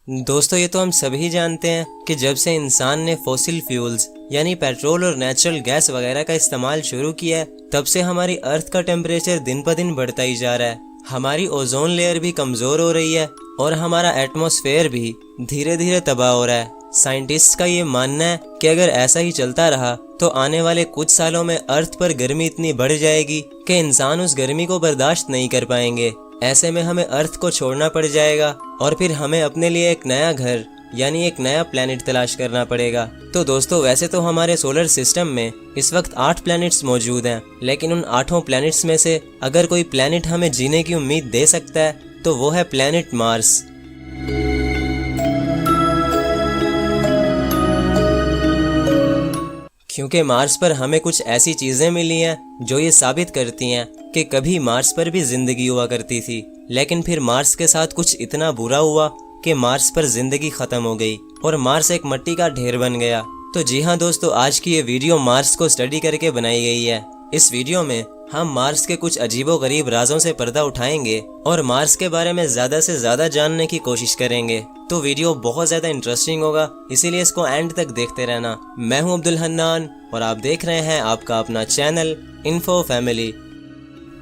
दोस्तों ये तो हम सभी जानते हैं कि जब से इंसान ने फॉसिल फ्यूल्स यानी पेट्रोल और नेचुरल गैस वगैरह का इस्तेमाल शुरू किया है, तब से हमारी अर्थ का टेम्परेचर दिन ब दिन बढ़ता ही जा रहा है। हमारी ओजोन लेयर भी कमजोर हो रही है और हमारा एटमॉस्फेयर भी धीरे धीरे तबाह हो रहा है। साइंटिस्ट का ये मानना है कि अगर ऐसा ही चलता रहा तो आने वाले कुछ सालों में अर्थ पर गर्मी इतनी बढ़ जाएगी कि इंसान उस गर्मी को बर्दाश्त नहीं कर पाएंगे। ऐसे में हमें अर्थ को छोड़ना पड़ जाएगा और फिर हमें अपने लिए एक नया घर यानी एक नया प्लेनेट तलाश करना पड़ेगा। तो दोस्तों वैसे तो हमारे सोलर सिस्टम में इस वक्त 8 प्लैनेट्स मौजूद हैं, लेकिन उन 8 प्लैनेट्स में से अगर कोई प्लैनेट हमें जीने की उम्मीद दे सकता है तो वो है प्लैनेट मार्स। क्योंकि मार्स पर हमें कुछ ऐसी चीजें मिली हैं जो ये साबित करती हैं कि कभी मार्स पर भी जिंदगी हुआ करती थी, लेकिन फिर मार्स के साथ कुछ इतना बुरा हुआ कि मार्स पर जिंदगी खत्म हो गई और मार्स एक मिट्टी का ढेर बन गया। तो जी हाँ दोस्तों, आज की ये वीडियो मार्स को स्टडी करके बनाई गई है। इस वीडियो में हम मार्स के कुछ अजीबोगरीब राजों से पर्दा उठाएंगे और मार्स के बारे में ज्यादा से ज्यादा जानने की कोशिश करेंगे। तो वीडियो बहुत ज्यादा इंटरेस्टिंग होगा, इसीलिए इसको एंड तक देखते रहना। मैं हूं अब्दुल हन्नान और आप देख रहे हैं आपका अपना चैनल इन्फो फैमिली।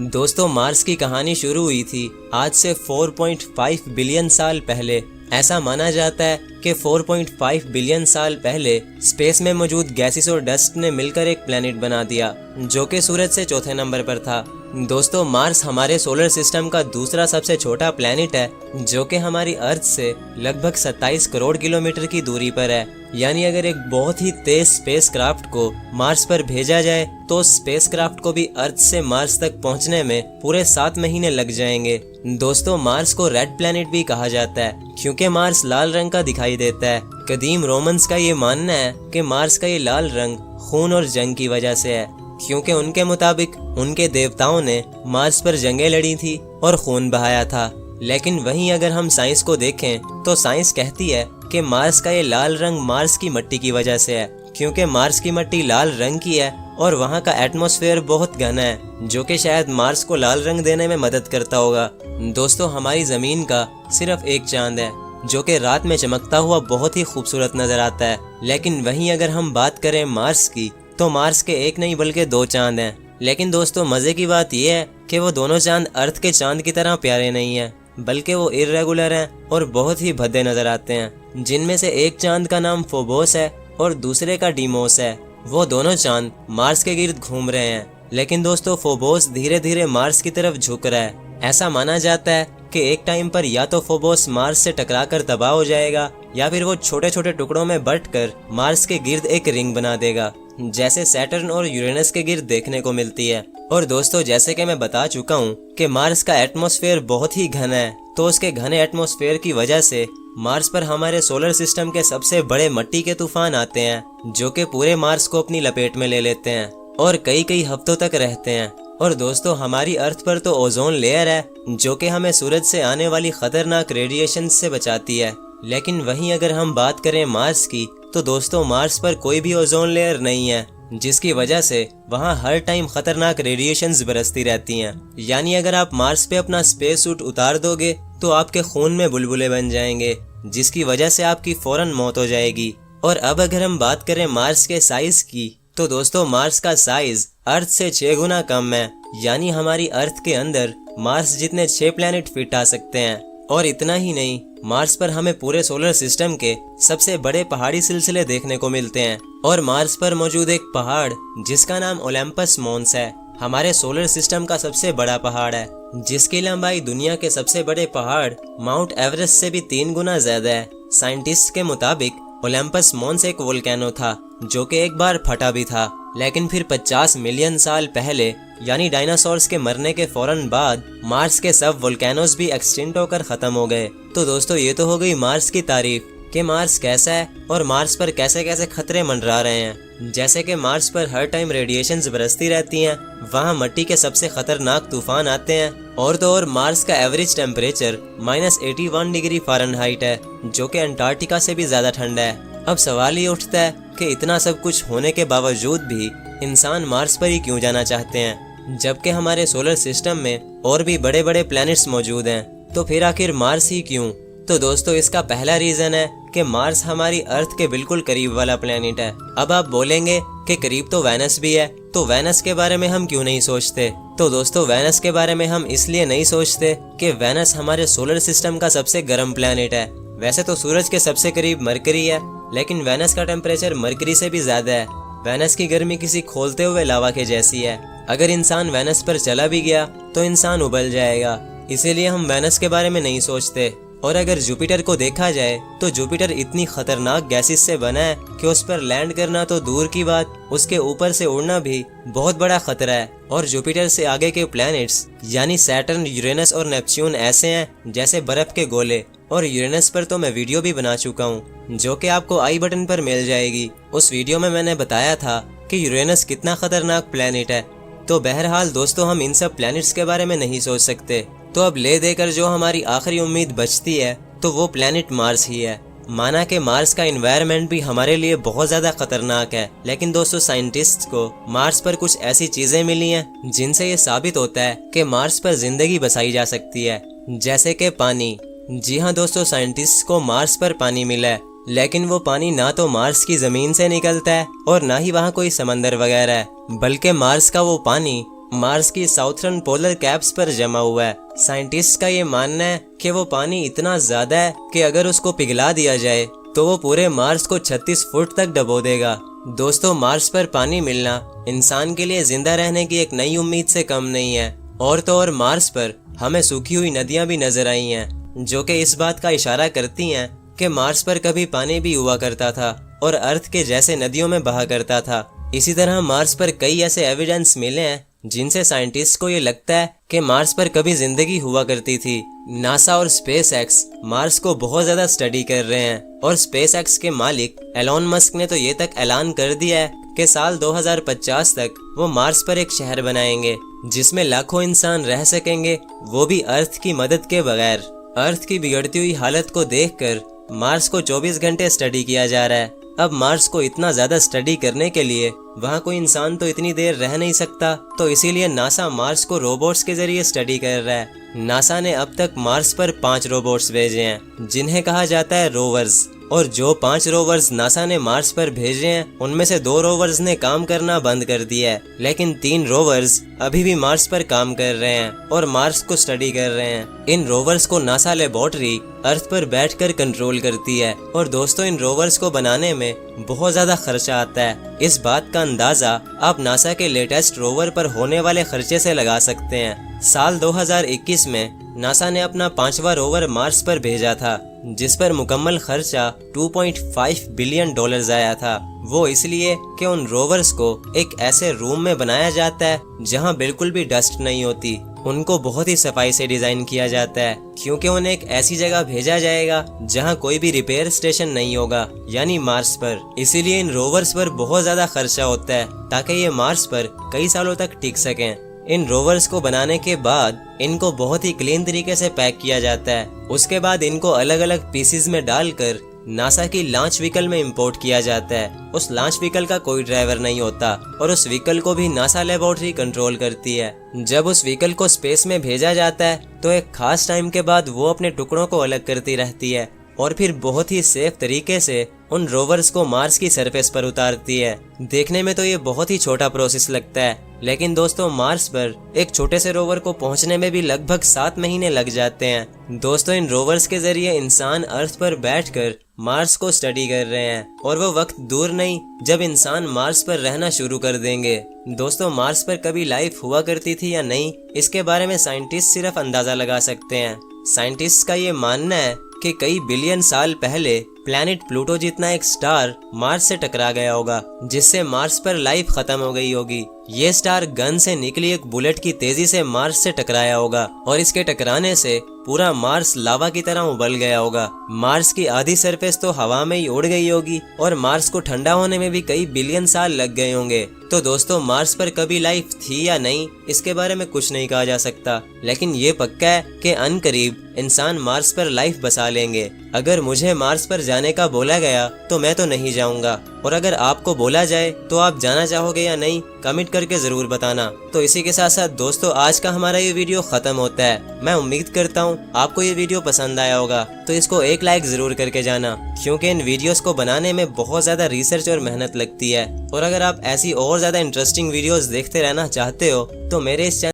दोस्तों मार्स की कहानी शुरू हुई थी आज से 4.5 बिलियन साल पहले। ऐसा माना जाता है कि 4.5 बिलियन साल पहले स्पेस में मौजूद गैसेस और डस्ट ने मिलकर एक प्लेनेट बना दिया जो कि सूरज से चौथे नंबर पर था। दोस्तों मार्स हमारे सोलर सिस्टम का दूसरा सबसे छोटा प्लेनेट है जो कि हमारी अर्थ से लगभग 27 करोड़ किलोमीटर की दूरी पर है। यानी अगर एक बहुत ही तेज स्पेसक्राफ्ट को मार्स पर भेजा जाए तो स्पेसक्राफ्ट को भी अर्थ से मार्स तक पहुंचने में पूरे 7 महीने लग जाएंगे। दोस्तों मार्स को रेड प्लेनेट भी कहा जाता है क्योंकि मार्स लाल रंग का दिखाई देता है। कदीम रोमन्स का ये मानना है कि मार्स का ये लाल रंग खून और जंग की वजह से है, क्योंकि उनके मुताबिक उनके देवताओं ने मार्स पर जंगें लड़ी थी और खून बहाया था। लेकिन वहीं अगर हम साइंस को देखें तो साइंस कहती है कि मार्स का ये लाल रंग मार्स की मिट्टी की वजह से है, क्योंकि मार्स की मिट्टी लाल रंग की है और वहाँ का एटमॉस्फेयर बहुत घना है जो कि शायद मार्स को लाल रंग देने में मदद करता होगा। दोस्तों हमारी जमीन का सिर्फ एक चांद है जो कि रात में चमकता हुआ बहुत ही खूबसूरत नजर आता है, लेकिन वहीं अगर हम बात करें मार्स की तो मार्स के एक नहीं बल्कि 2 चांद हैं। लेकिन दोस्तों मजे की बात यह है कि वो दोनों चांद अर्थ के चांद की तरह प्यारे नहीं हैं, बल्कि वो इर्रेगुलर हैं और बहुत ही भद्दे नजर आते हैं। जिनमें से एक चांद का नाम फोबोस है और दूसरे का डीमोस है। वो दोनों चांद मार्स के गिर्द घूम रहे हैं, लेकिन दोस्तों फोबोस धीरे धीरे मार्स की तरफ झुक रहा है। ऐसा माना जाता है कि एक टाइम पर या तो फोबोस मार्स से टकराकर तबाह हो जाएगा या फिर वो छोटे छोटे टुकड़ों में बंटकर मार्स के गिर्द एक रिंग बना देगा, जैसे सैटर्न और यूरेनस के गिर्द देखने को मिलती है। और दोस्तों जैसे कि मैं बता चुका हूँ कि मार्स का एटमॉस्फेयर बहुत ही घना है, तो उसके घने एटमॉस्फेयर की वजह से मार्स पर हमारे सोलर सिस्टम के सबसे बड़े मिट्टी के तूफान आते हैं जो कि पूरे मार्स को अपनी लपेट में ले लेते हैं और कई कई हफ्तों तक रहते हैं। और दोस्तों हमारी अर्थ पर तो ओजोन लेयर है जो कि हमें सूरज से आने वाली खतरनाक रेडिएशन से बचाती है, लेकिन वहीं अगर हम बात करें मार्स की तो दोस्तों मार्स पर कोई भी ओजोन लेयर नहीं है, जिसकी वजह से वहाँ हर टाइम खतरनाक रेडिएशंस बरसती रहती हैं। यानी अगर आप मार्स पे अपना स्पेस सूट उतार दोगे तो आपके खून में बुलबुले बन जाएंगे, जिसकी वजह से आपकी फौरन मौत हो जाएगी। और अब अगर हम बात करें मार्स के साइज की तो दोस्तों मार्स का साइज अर्थ से 6 गुना कम है। यानी हमारी अर्थ के अंदर मार्स जितने 6 प्लैनेट फिट आ सकते हैं। और इतना ही नहीं, मार्स पर हमें पूरे सोलर सिस्टम के सबसे बड़े पहाड़ी सिलसिले देखने को मिलते हैं। और मार्स पर मौजूद एक पहाड़ जिसका नाम ओलंपस मोन्स है हमारे सोलर सिस्टम का सबसे बड़ा पहाड़ है, जिसकी लंबाई दुनिया के सबसे बड़े पहाड़ माउंट एवरेस्ट से भी 3 गुना ज्यादा है। साइंटिस्ट के मुताबिक ओलंपस मोन्स एक वोल्केनो था जो कि एक बार फटा भी था, लेकिन फिर 50 मिलियन साल पहले यानी डायनासोर्स के मरने के फौरन बाद मार्स के सब वोल्केनोज भी एक्सटिंक्ट होकर खत्म हो गए। तो दोस्तों ये तो हो गई मार्स की तारीफ कि मार्स कैसा है और मार्स पर कैसे कैसे खतरे मंडरा रहे हैं। जैसे कि मार्स पर हर टाइम रेडिएशंस बरसती रहती हैं, वहाँ मिट्टी के सबसे खतरनाक तूफान आते हैं, और तो और मार्स का एवरेज टेम्परेचर -81 डिग्री फ़ारेनहाइट है जो कि अंटार्कटिका से भी ज्यादा ठंडा है। अब सवाल ये उठता है कि इतना सब कुछ होने के बावजूद भी इंसान मार्स पर ही क्यों जाना चाहते हैं, जबकि हमारे सोलर सिस्टम में और भी बड़े बड़े प्लैनेट्स मौजूद हैं। तो फिर आखिर मार्स ही क्यों? तो दोस्तों इसका पहला रीजन है कि मार्स हमारी अर्थ के बिल्कुल करीब वाला प्लेनेट है। अब आप बोलेंगे कि करीब तो वेनस भी है, तो वेनस के बारे में हम क्यों नहीं सोचते? तो दोस्तों वेनस के बारे में हम इसलिए नहीं सोचते कि वेनस हमारे सोलर सिस्टम का सबसे गर्म प्लेनेट है। वैसे तो सूरज के सबसे करीब मरकरी है, लेकिन वेनस का टेम्परेचर मरकरी से भी ज्यादा है। वेनस की गर्मी किसी खोलते हुए लावा के जैसी है। अगर इंसान वेनस पर चला भी गया तो इंसान उबल जाएगा, इसीलिए हम वेनस के बारे में नहीं सोचते। और अगर जुपिटर को देखा जाए तो जुपिटर इतनी खतरनाक गैसेस से बना है कि उस पर लैंड करना तो दूर की बात, उसके ऊपर से उड़ना भी बहुत बड़ा खतरा है। और जुपिटर से आगे के प्लैनेट्स यानी सैटर्न, यूरेनस और नेपच्यून ऐसे हैं जैसे बर्फ के गोले। और यूरेनस पर तो मैं वीडियो भी बना चुका हूँ, जो कि आपको आई बटन पर मिल जाएगी। उस वीडियो में मैंने बताया था कि यूरेनस कितना खतरनाक प्लैनेट है। तो बहरहाल दोस्तों हम इन सब प्लैनेट्स के बारे में नहीं सोच सकते। तो अब ले देकर जो हमारी आखिरी उम्मीद बचती है तो वो प्लैनेट मार्स ही है। माना कि मार्स का एनवायरनमेंट भी हमारे लिए बहुत ज्यादा खतरनाक है, लेकिन दोस्तों साइंटिस्ट्स को मार्स पर कुछ ऐसी चीजें मिली हैं जिनसे ये साबित होता है कि मार्स पर जिंदगी बसाई जा सकती है, जैसे कि पानी। जी हाँ दोस्तों, साइंटिस्ट्स को मार्स पर पानी मिला है, लेकिन वो पानी ना तो मार्स की जमीन से निकलता है और ना ही वहाँ कोई समंदर वगैरह है, बल्कि मार्स का वो पानी मार्स की साउथर्न पोलर कैप्स पर जमा हुआ है। साइंटिस्ट का ये मानना है कि वो पानी इतना ज्यादा है कि अगर उसको पिघला दिया जाए तो वो पूरे मार्स को 36 फुट तक डुबो देगा। दोस्तों मार्स पर पानी मिलना इंसान के लिए जिंदा रहने की एक नई उम्मीद से कम नहीं है। और तो और मार्स पर हमें सूखी हुई नदियां भी नजर आई हैं, जो कि इस बात का इशारा करती हैं कि मार्स पर कभी पानी भी हुआ करता था और अर्थ के जैसे नदियों में बहा करता था। इसी तरह मार्स पर कई ऐसे एविडेंस मिले हैं जिनसे साइंटिस्ट को ये लगता है कि मार्स पर कभी जिंदगी हुआ करती थी। नासा और स्पेस एक्स मार्स को बहुत ज्यादा स्टडी कर रहे हैं और स्पेस एक्स के मालिक एलोन मस्क ने तो ये तक ऐलान कर दिया है कि साल 2050 तक वो मार्स पर एक शहर बनाएंगे जिसमें लाखों इंसान रह सकेंगे, वो भी अर्थ की मदद के बगैर। अर्थ की बिगड़ती हुई हालत को देखकर मार्स को 24 घंटे स्टडी किया जा रहा है। अब मार्स को इतना ज्यादा स्टडी करने के लिए वहाँ कोई इंसान तो इतनी देर रह नहीं सकता, तो इसीलिए नासा मार्स को रोबोट्स के जरिए स्टडी कर रहा है। नासा ने अब तक मार्स पर 5 रोबोट्स भेजे हैं जिन्हें कहा जाता है रोवर्स। और जो 5 रोवर्स नासा ने मार्स पर भेजे हैं उनमें से 2 रोवर्स ने काम करना बंद कर दिया है, लेकिन 3 रोवर्स अभी भी मार्स पर काम कर रहे हैं और मार्स को स्टडी कर रहे हैं। इन रोवर्स को नासा लेबोरेटरी अर्थ पर बैठकर कंट्रोल करती है। और दोस्तों इन रोवर्स को बनाने में बहुत ज्यादा खर्चा आता है। इस बात का अंदाजा आप नासा के लेटेस्ट रोवर पर होने वाले खर्चे से लगा सकते हैं। साल 2021 में नासा ने अपना 5वां रोवर मार्स पर भेजा था, जिस पर मुकम्मल खर्चा $2.5 बिलियन आया था। वो इसलिए कि उन रोवर्स को एक ऐसे रूम में बनाया जाता है जहां बिल्कुल भी डस्ट नहीं होती। उनको बहुत ही सफाई से डिजाइन किया जाता है क्योंकि उन्हें एक ऐसी जगह भेजा जाएगा जहां कोई भी रिपेयर स्टेशन नहीं होगा, यानी मार्स पर। इसीलिए इन रोवर्स पर बहुत ज्यादा खर्चा होता है ताकि ये मार्स पर कई सालों तक टिक सकें। इन रोवर्स को बनाने के बाद इनको बहुत ही क्लीन तरीके से पैक किया जाता है। उसके बाद इनको अलग अलग पीसेस में डालकर नासा की लॉन्च व्हीकल में इंपोर्ट किया जाता है। उस लॉन्च व्हीकल का कोई ड्राइवर नहीं होता और उस व्हीकल को भी नासा लेबोरेटरी कंट्रोल करती है। जब उस व्हीकल को स्पेस में भेजा जाता है तो एक खास टाइम के बाद वो अपने टुकड़ों को अलग करती रहती है और फिर बहुत ही सेफ तरीके से उन रोवर्स को मार्स की सरफेस पर उतारती है। देखने में तो ये बहुत ही छोटा प्रोसेस लगता है, लेकिन दोस्तों मार्स पर एक छोटे से रोवर को पहुंचने में भी लगभग 7 महीने लग जाते हैं। दोस्तों इन रोवर्स के जरिए इंसान अर्थ पर बैठकर मार्स को स्टडी कर रहे हैं और वो वक्त दूर नहीं जब इंसान मार्स पर रहना शुरू कर देंगे। दोस्तों मार्स पर कभी लाइफ हुआ करती थी या नहीं, इसके बारे में साइंटिस्ट सिर्फ अंदाजा लगा सकते हैं। साइंटिस्ट का ये मानना है कि कई बिलियन साल पहले प्लैनेट प्लूटो जितना एक स्टार मार्स से टकरा गया होगा, जिससे मार्स पर लाइफ खत्म हो गई होगी। ये स्टार गन से निकली एक बुलेट की तेजी से मार्स से टकराया होगा और इसके टकराने से पूरा मार्स लावा की तरह उबल गया होगा। मार्स की आधी सरफेस तो हवा में ही उड़ गई होगी और मार्स को ठंडा होने में भी कई बिलियन साल लग गए होंगे। तो दोस्तों मार्स पर कभी लाइफ थी या नहीं, इसके बारे में कुछ नहीं कहा जा सकता, लेकिन ये पक्का है कि अनकरीब इंसान मार्स पर लाइफ बसा लेंगे। अगर मुझे मार्स पर जाने का बोला गया तो मैं तो नहीं जाऊंगा, और अगर आपको बोला जाए तो आप जाना चाहोगे या नहीं, कमेंट करके जरूर बताना। तो इसी के साथ साथ दोस्तों आज का हमारा ये वीडियो खत्म होता है। मैं उम्मीद करता हूँ हूँ आपको ये वीडियो पसंद आया होगा, तो इसको एक लाइक जरूर करके जाना, क्योंकि इन वीडियोस को बनाने में बहुत ज़्यादा रिसर्च और मेहनत लगती है। और अगर आप ऐसी और ज़्यादा इंटरेस्टिंग वीडियोस देखते रहना चाहते हो तो मेरे इस